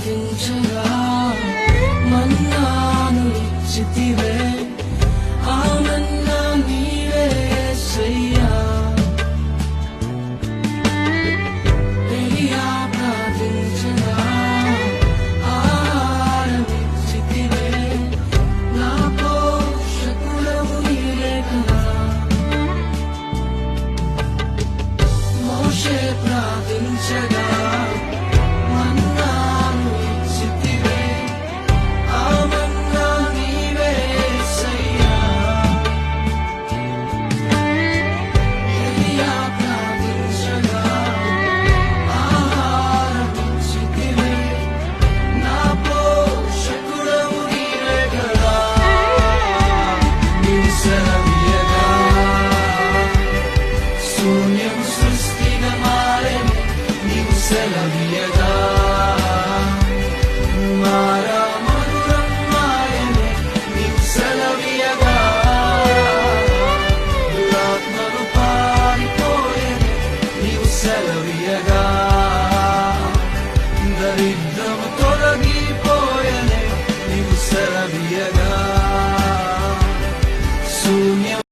ప్రార్థించగా మన్నాను ఇచ్చితివే ఆ మన్నా నీవే యేసయ్యా ఎలియా ప్రార్థించగా ఆహారం ఇచ్చితివే నా పోషకుడవు నీవే కదా మోషే ప్రార్థించగా సెలవీయగా మారా మధురం మాయనే నీవు సెలవీయగా దురాత్మలు పారిపోయెనే నీవు సెలవీయగా దరిద్రము తొలగి